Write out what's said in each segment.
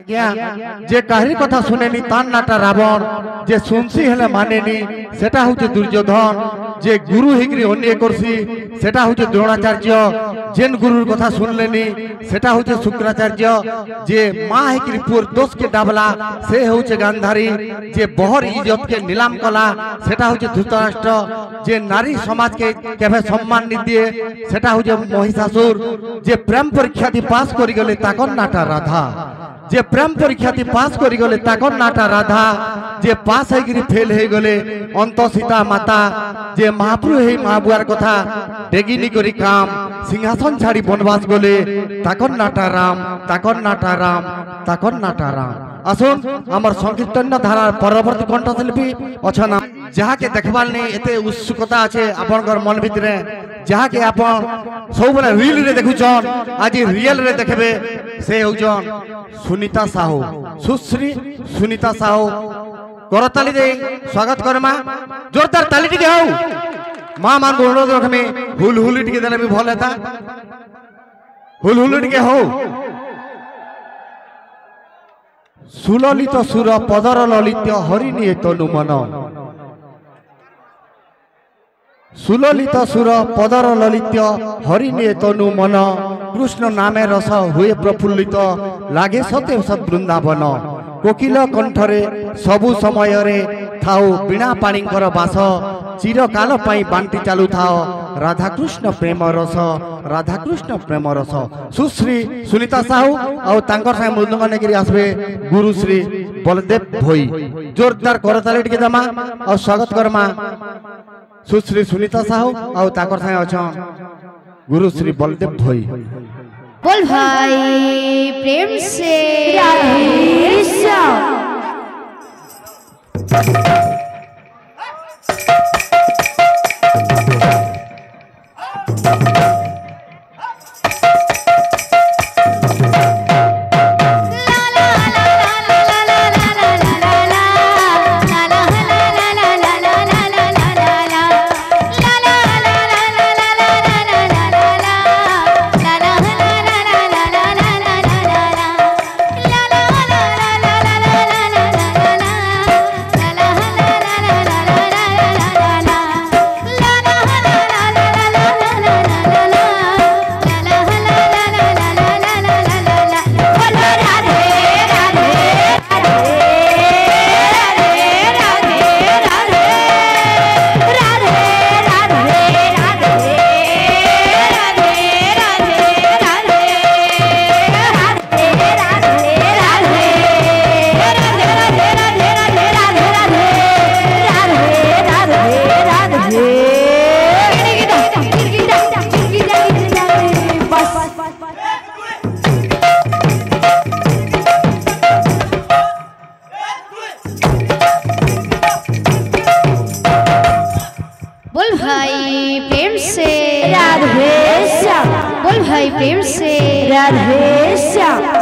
जे काहरी कथा सुनेनी तान नाटा रावण जे सुनसी हेले मानेनी सेटा होचे दुर्योधन जे गुरु हिग्री अन्य करसी सेटा होचे द्रोणाचार्य जेन गुरुर कथा सुनलेनी सेटा होचे शुक्राचार्य जे माँ हिग्री पुर दोष के डाबला से होचे गांधारी जे बहर इज्जत के नीलाम कला सेटा होचे धृतराष्ट्र जे नारी समाज के केबे सम्मान नि दिए सेटा होचे महिषासुर जे प्रेम परीक्षा थी पास करि गले ताकन नाटा राधा जे प्रेम परीक्षा थी पास करि गले ताकन नाटा राधा जे पास होगिरी फेल हे गले अंत सीता माता जे महाप्रभु हे महाबुआर कथा डेगिनी करी काम सिंहासन छाड़ी बनवास गले ताकन नाटा राम ताकन नाटा राम ताकन नाटा राम आसुन आमर संकीर्तन धारा परवर्ती कंठशिल्पी अच्छा जहाँ के देखबार नहीं एते उत्सुकता अच्छे आपनकर मन भितर जहाँ के आपन सब बेले रील रे देखुचन आज रियल रे देखबे से होजन सुनीता साहू सुश्री सुनीता साहू करताली दे स्वागत करमा जोरदार ताली टिके हो मां मान अनुरोध रखमे हुल हुल टिके देले भी भल हेता हुल हुल टिके हो सुललित सुर पदर ललित्य हरिनी तनु मन सुललित सुर पदर ललित्य हरिनी तनु मन कृष्ण नामे रस हुए प्रफुल्लित लागे सते सत वृंदावन कोकिल कंठरे सबु समय रे थाओ बिना पाणीकर बास चिरकाल पाई बांटी चालू थाओ राधा कृष्ण प्रेम रस राधा कृष्ण प्रेम रस सुश्री सुनीता साहू और तांकर साथ मृदंग नेगिरी आसबे गुरुश्री बलदेव भोई जोरदार करताली टिके दमा और स्वागत करमा सुश्री सुनीता साहू और तांकर साथ अच्छा गुरुश्री बलदेव भोई बोल भाई प्रेम से राधे श्याम।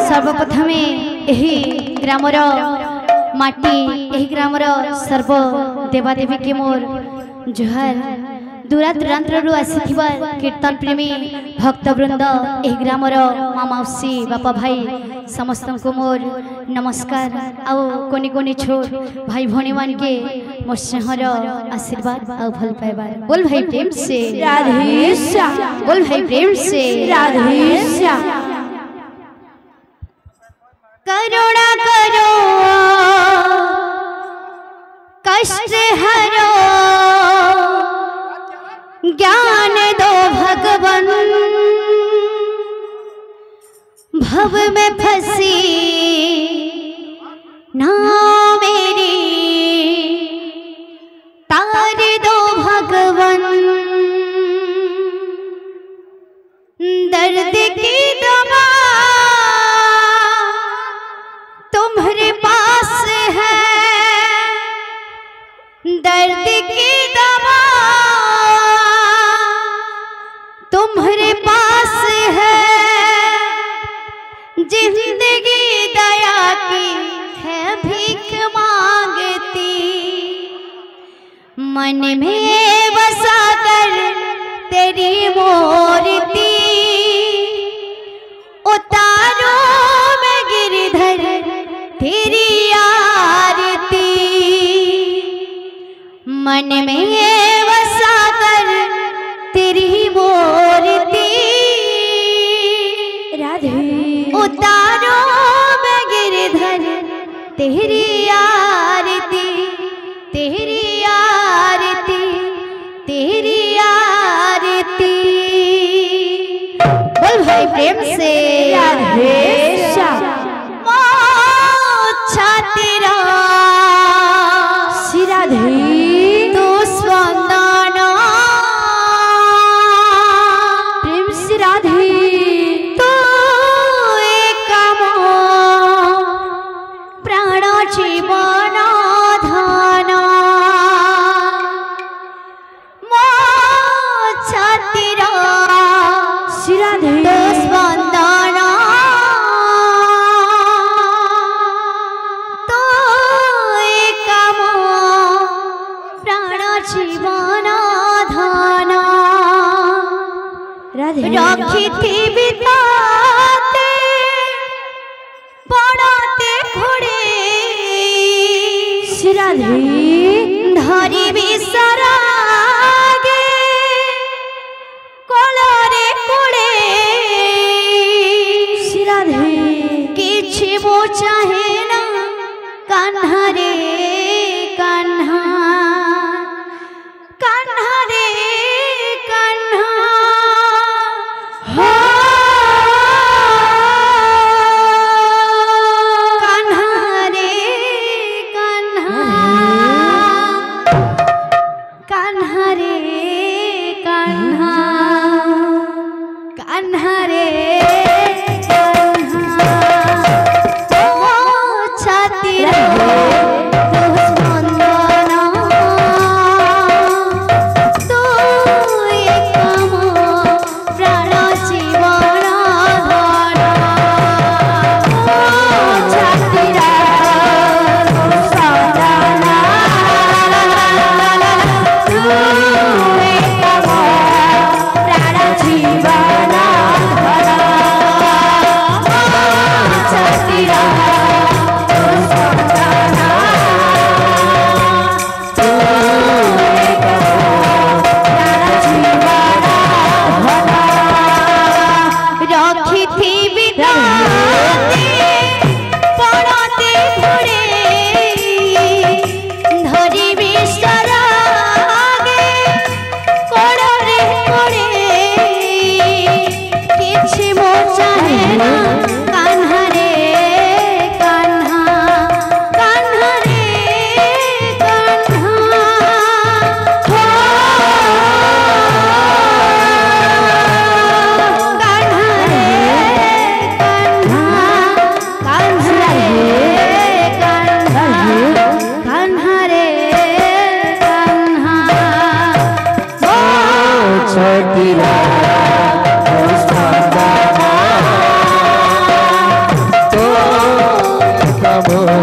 सर्वप्रथमे एही ग्रामर माटी एही ग्रामर सर्व देवादेवी के मोर जुहार दूरा दूरांतर आसीथिबा कीर्तन प्रेमी भक्तवृंद एही ग्रामर माँ मौसी बापा भाई समस्त को मोर नमस्कार आउ कोनी कोनी छोट भाई भणी मान के मोर स्नेहर आशीर्वाद आउ भल पाइबार बोल भाई प्रेम से राधे श्याम बोल भाई प्रेम से राधे श्याम। करुणा करो कष्ट हरो ज्ञान दो भगवन भव में फंसी ना मेरी तार दो भगवन दर्द की दवा तुम्हारे पास है दर्द की दवा तुम्हारे पास है जिंदगी दया की है भीख मांगती मन में बसा कर तेरी मूर्ति उतारो मैं गिरधर तेरी आरती मन में बसा कर तेरी मूर्ति राधे उतारो मैं गिरधर तेरी आरती तेरी आरती तेरी आरती। बोल भाई प्रेम से राधे तेरा राधे तो स्पंदन प्रेम से राधे तो एक प्राण जीवन धन मो छातिर राधे तो स्पंदन जीवन धन रखी पड़ते घोड़े राधे धरी विसरागे कोलरे कोड़े राधे किछि वो चाहे ना कान्हा रे कान्हा कान्हा रे कान्हा हो कान्हा रे कान्हा कान्हा रे कान्हा कान्हा रे कान्हा ओ छाती तो